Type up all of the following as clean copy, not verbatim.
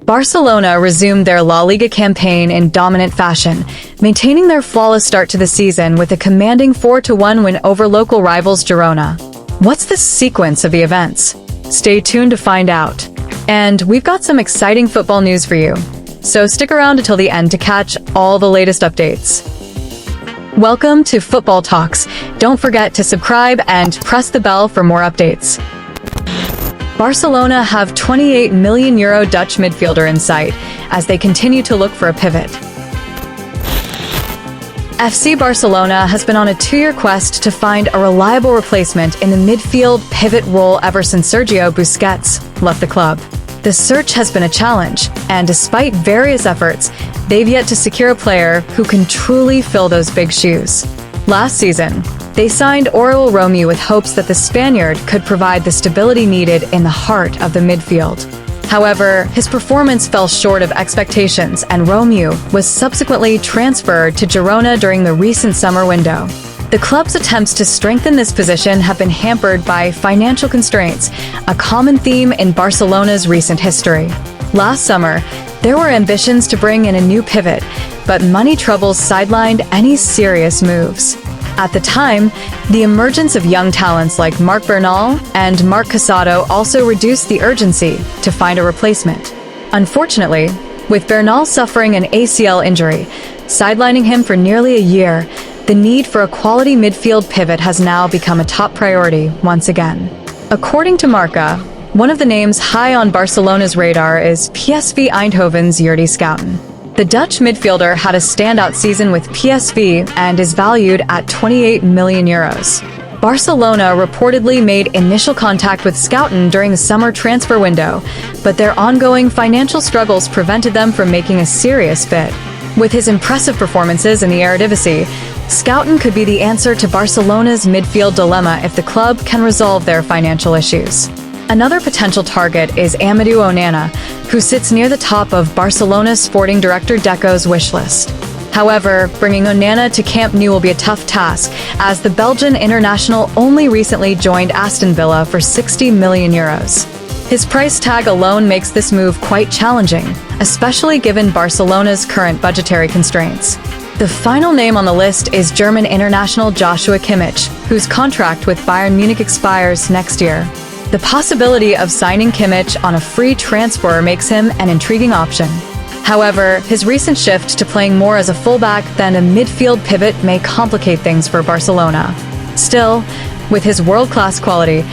Barcelona resumed their La Liga campaign in dominant fashion, maintaining their flawless start to the season with a commanding 4-1 win over local rivals Girona. What's the sequence of the events? Stay tuned to find out. And we've got some exciting football news for you, so stick around until the end to catch all the latest updates. Welcome to Football Talks. Don't forget to subscribe and press the bell for more updates. Barcelona have €28 million Dutch midfielder in sight as they continue to look for a pivot. FC Barcelona has been on a 2-year quest to find a reliable replacement in the midfield pivot role ever since Sergio Busquets left the club. The search has been a challenge, and despite various efforts, they've yet to secure a player who can truly fill those big shoes. Last season, they signed Oriol Romeu with hopes that the Spaniard could provide the stability needed in the heart of the midfield. However, his performance fell short of expectations, and Romeu was subsequently transferred to Girona during the recent summer window. The club's attempts to strengthen this position have been hampered by financial constraints, a common theme in Barcelona's recent history. Last summer, there were ambitions to bring in a new pivot, but money troubles sidelined any serious moves. At the time, the emergence of young talents like Marc Bernal and Marc Casado also reduced the urgency to find a replacement. Unfortunately, with Bernal suffering an ACL injury, sidelining him for nearly a year, the need for a quality midfield pivot has now become a top priority once again. According to Marca, one of the names high on Barcelona's radar is PSV Eindhoven's Yuri Scouten. The Dutch midfielder had a standout season with PSV and is valued at €28 million. Barcelona reportedly made initial contact with Scouten during the summer transfer window, but their ongoing financial struggles prevented them from making a serious bid. With his impressive performances in the Eredivisie, Scouten could be the answer to Barcelona's midfield dilemma if the club can resolve their financial issues. Another potential target is Amadou Onana, who sits near the top of Barcelona's sporting director Deco's wish list. However, bringing Onana to Camp Nou will be a tough task, as the Belgian international only recently joined Aston Villa for €60 million. His price tag alone makes this move quite challenging, especially given Barcelona's current budgetary constraints. The final name on the list is German international Joshua Kimmich, whose contract with Bayern Munich expires next year. The possibility of signing Kimmich on a free transfer makes him an intriguing option. However, his recent shift to playing more as a fullback than a midfield pivot may complicate things for Barcelona. Still, with his world-class quality,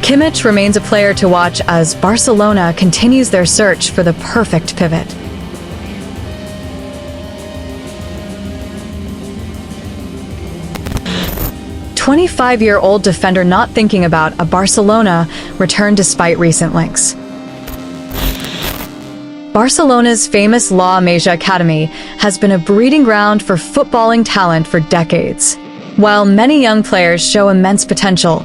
Kimmich remains a player to watch as Barcelona continues their search for the perfect pivot. "25-year-old defender not thinking about a Barcelona return despite recent links." Barcelona's famous La Masia Academy has been a breeding ground for footballing talent for decades. While many young players show immense potential,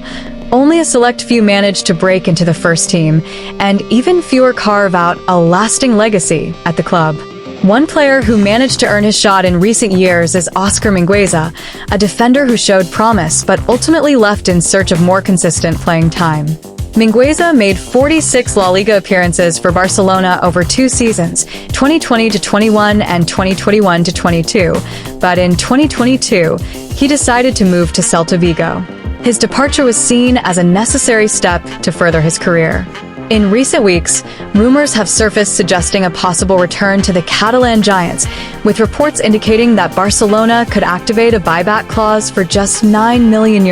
only a select few manage to break into the first team, and even fewer carve out a lasting legacy at the club. One player who managed to earn his shot in recent years is Oscar Mingueza, a defender who showed promise but ultimately left in search of more consistent playing time. Mingueza made 46 La Liga appearances for Barcelona over 2 seasons, 2020-21 and 2021-22, but in 2022, he decided to move to Celta Vigo. His departure was seen as a necessary step to further his career. In recent weeks, rumors have surfaced suggesting a possible return to the Catalan Giants, with reports indicating that Barcelona could activate a buyback clause for just €9 million.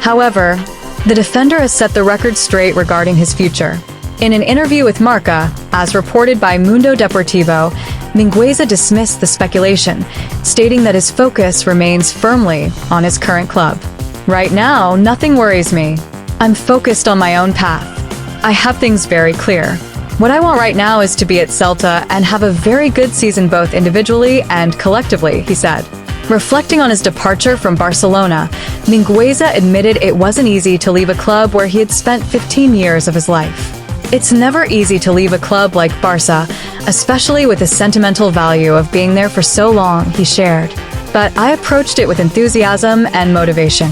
However, the defender has set the record straight regarding his future. In an interview with Marca, as reported by Mundo Deportivo, Mingueza dismissed the speculation, stating that his focus remains firmly on his current club. "Right now, nothing worries me. I'm focused on my own path. I have things very clear. What I want right now is to be at Celta and have a very good season both individually and collectively," he said. Reflecting on his departure from Barcelona, Mingueza admitted it wasn't easy to leave a club where he had spent 15 years of his life. "It's never easy to leave a club like Barca, especially with the sentimental value of being there for so long," he shared. "But I approached it with enthusiasm and motivation.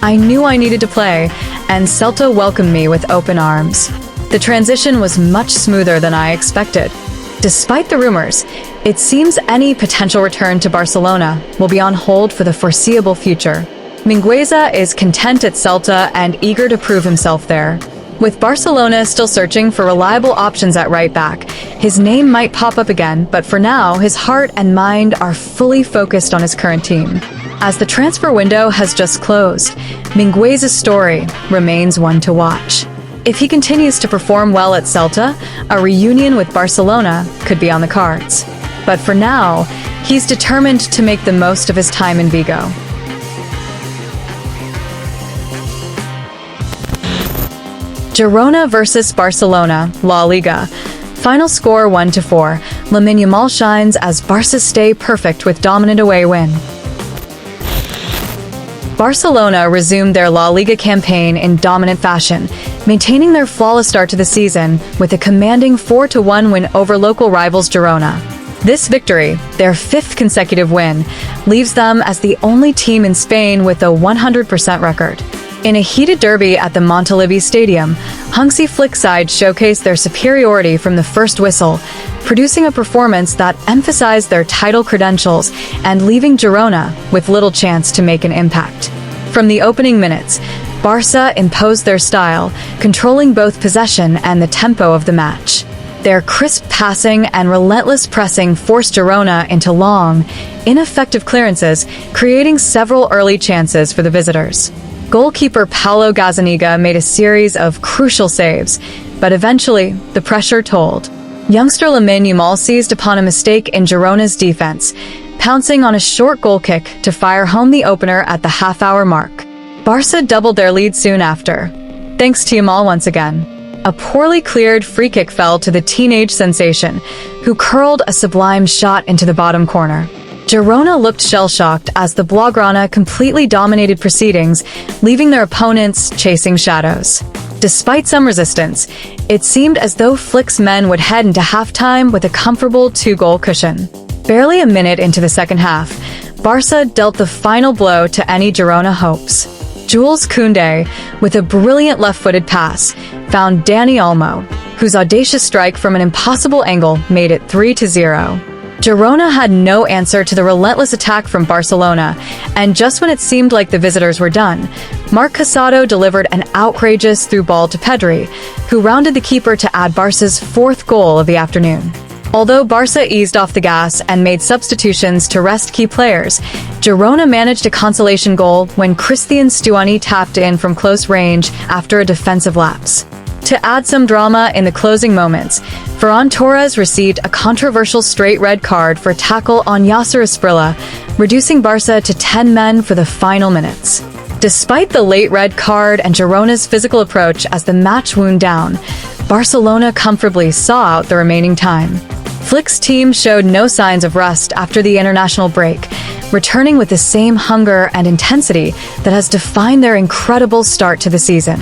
I knew I needed to play, and Celta welcomed me with open arms. The transition was much smoother than I expected. Despite the rumors, it seems any potential return to Barcelona will be on hold for the foreseeable future. Mingueza is content at Celta and eager to prove himself there. With Barcelona still searching for reliable options at right back, his name might pop up again, but for now, his heart and mind are fully focused on his current team. As the transfer window has just closed, Mingueza's story remains one to watch. If he continues to perform well at Celta, a reunion with Barcelona could be on the cards. But for now, he's determined to make the most of his time in Vigo. Girona versus Barcelona, La Liga. Final score 1-4. Lamine Yamal shines as Barca stay perfect with dominant away win. Barcelona resumed their La Liga campaign in dominant fashion, maintaining their flawless start to the season with a commanding 4-1 win over local rivals Girona. This victory, their fifth consecutive win, leaves them as the only team in Spain with a 100% record. In a heated derby at the Montilivi Stadium, Hansi Flick's side showcased their superiority from the first whistle, producing a performance that emphasized their title credentials and leaving Girona with little chance to make an impact. From the opening minutes, Barca imposed their style, controlling both possession and the tempo of the match. Their crisp passing and relentless pressing forced Girona into long, ineffective clearances, creating several early chances for the visitors. Goalkeeper Paulo Gazzaniga made a series of crucial saves, but eventually, the pressure told. Youngster Lamine Yamal seized upon a mistake in Girona's defense, pouncing on a short goal kick to fire home the opener at the half-hour mark. Barca doubled their lead soon after, thanks to Yamal once again. A poorly cleared free kick fell to the teenage sensation, who curled a sublime shot into the bottom corner. Girona looked shell-shocked as the Blaugrana completely dominated proceedings, leaving their opponents chasing shadows. Despite some resistance, it seemed as though Flick's men would head into halftime with a comfortable 2-goal cushion. Barely a minute into the second half, Barca dealt the final blow to any Girona hopes. Jules Koundé, with a brilliant left-footed pass, found Dani Olmo, whose audacious strike from an impossible angle made it 3-0. Girona had no answer to the relentless attack from Barcelona, and just when it seemed like the visitors were done, Marc Casado delivered an outrageous through ball to Pedri, who rounded the keeper to add Barca's fourth goal of the afternoon. Although Barca eased off the gas and made substitutions to rest key players, Girona managed a consolation goal when Christian Stuani tapped in from close range after a defensive lapse. To add some drama in the closing moments, Ferran Torres received a controversial straight red card for a tackle on Yasser Asprilla, reducing Barca to 10 men for the final minutes. Despite the late red card and Girona's physical approach as the match wound down, Barcelona comfortably saw out the remaining time. Flick's team showed no signs of rust after the international break, returning with the same hunger and intensity that has defined their incredible start to the season.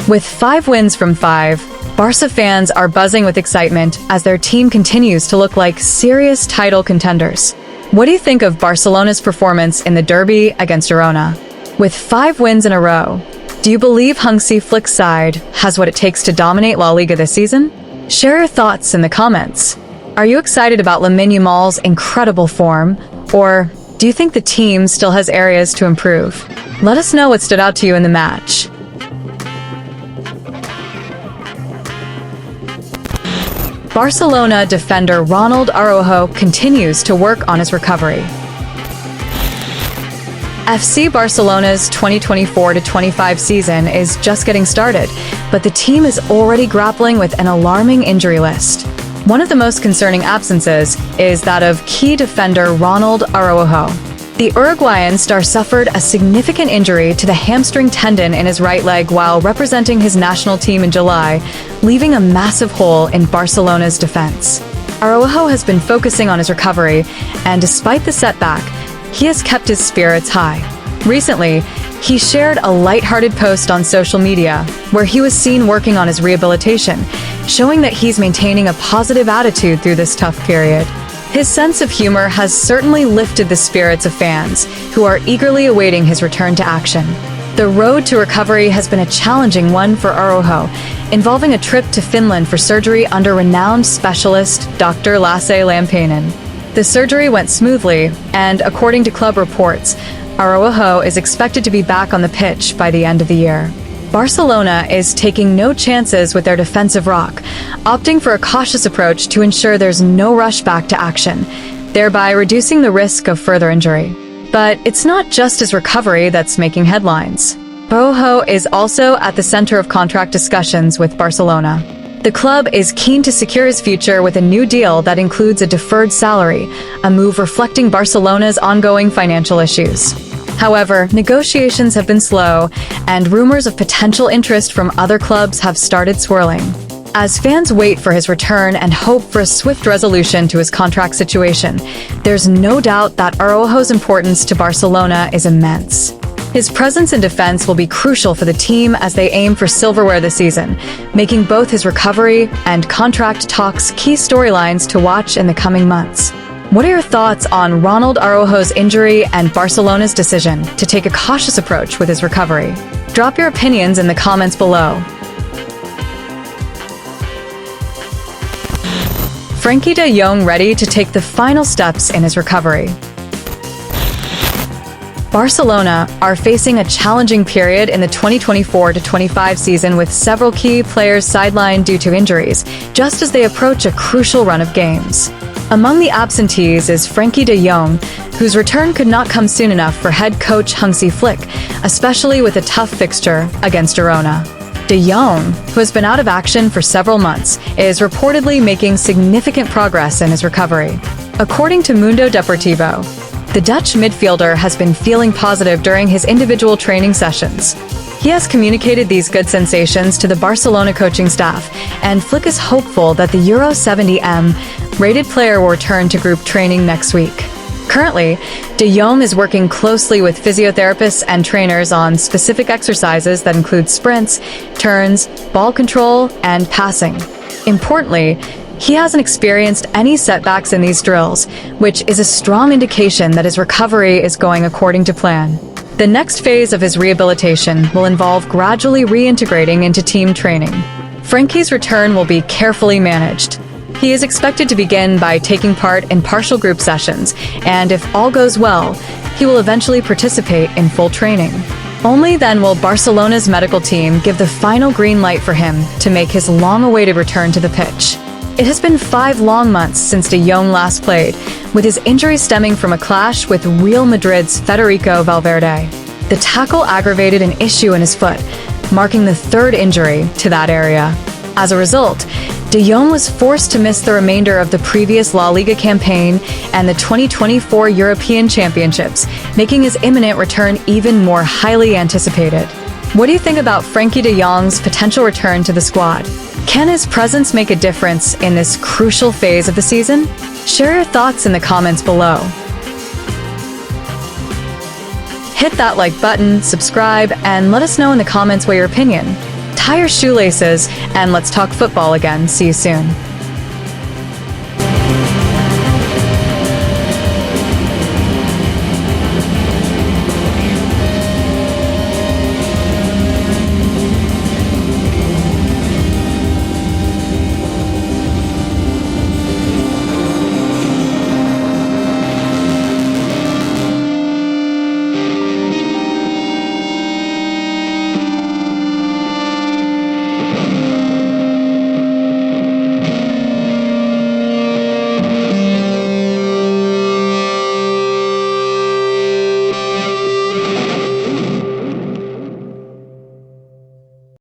With 5 wins from 5, Barca fans are buzzing with excitement as their team continues to look like serious title contenders. What do you think of Barcelona's performance in the derby against Girona? With 5 wins in a row, do you believe Hansi Flick's side has what it takes to dominate La Liga this season? Share your thoughts in the comments. Are you excited about Lamine Yamal's incredible form, or do you think the team still has areas to improve? Let us know what stood out to you in the match. Barcelona defender Ronald Araújo continues to work on his recovery. FC Barcelona's 2024-25 season is just getting started, but the team is already grappling with an alarming injury list. One of the most concerning absences is that of key defender Ronald Araújo. The Uruguayan star suffered a significant injury to the hamstring tendon in his right leg while representing his national team in July, leaving a massive hole in Barcelona's defense. Araújo has been focusing on his recovery, and despite the setback, he has kept his spirits high. Recently, he shared a lighthearted post on social media where he was seen working on his rehabilitation, showing that he's maintaining a positive attitude through this tough period. His sense of humor has certainly lifted the spirits of fans, who are eagerly awaiting his return to action. The road to recovery has been a challenging one for Araújo, involving a trip to Finland for surgery under renowned specialist Dr. Lasse Lampainen. The surgery went smoothly, and according to club reports, Araújo is expected to be back on the pitch by the end of the year. Barcelona is taking no chances with their defensive rock, opting for a cautious approach to ensure there's no rush back to action, thereby reducing the risk of further injury. But it's not just his recovery that's making headlines. Araújo is also at the center of contract discussions with Barcelona. The club is keen to secure his future with a new deal that includes a deferred salary, a move reflecting Barcelona's ongoing financial issues. However, negotiations have been slow, and rumors of potential interest from other clubs have started swirling. As fans wait for his return and hope for a swift resolution to his contract situation, there's no doubt that Araújo's importance to Barcelona is immense. His presence in defense will be crucial for the team as they aim for silverware this season, making both his recovery and contract talks key storylines to watch in the coming months. What are your thoughts on Ronald Araújo's injury and Barcelona's decision to take a cautious approach with his recovery? Drop your opinions in the comments below. Frenkie de Yong ready to take the final steps in his recovery. Barcelona are facing a challenging period in the 2024-25 season with several key players sidelined due to injuries, just as they approach a crucial run of games. Among the absentees is Frenkie de Yong, whose return could not come soon enough for head coach Hansi Flick, especially with a tough fixture against Girona. De Jong, who has been out of action for several months, is reportedly making significant progress in his recovery. According to Mundo Deportivo, the Dutch midfielder has been feeling positive during his individual training sessions. He has communicated these good sensations to the Barcelona coaching staff, and Flick is hopeful that the Euro 70M rated player will return to group training next week. Currently, de Jong is working closely with physiotherapists and trainers on specific exercises that include sprints, turns, ball control, and passing. Importantly, he hasn't experienced any setbacks in these drills, which is a strong indication that his recovery is going according to plan. The next phase of his rehabilitation will involve gradually reintegrating into team training. Frenkie's return will be carefully managed. He is expected to begin by taking part in partial group sessions, and if all goes well, he will eventually participate in full training. Only then will Barcelona's medical team give the final green light for him to make his long-awaited return to the pitch. It has been 5 long months since de Jong last played, with his injury stemming from a clash with Real Madrid's Federico Valverde. The tackle aggravated an issue in his foot, marking the 3rd injury to that area. As a result, de Jong was forced to miss the remainder of the previous La Liga campaign and the 2024 European Championships, making his imminent return even more highly anticipated. What do you think about Frenkie de Jong's potential return to the squad? Can his presence make a difference in this crucial phase of the season? Share your thoughts in the comments below. Hit that like button, subscribe, and let us know in the comments what your opinion. Tie your shoelaces, and let's talk football again. See you soon.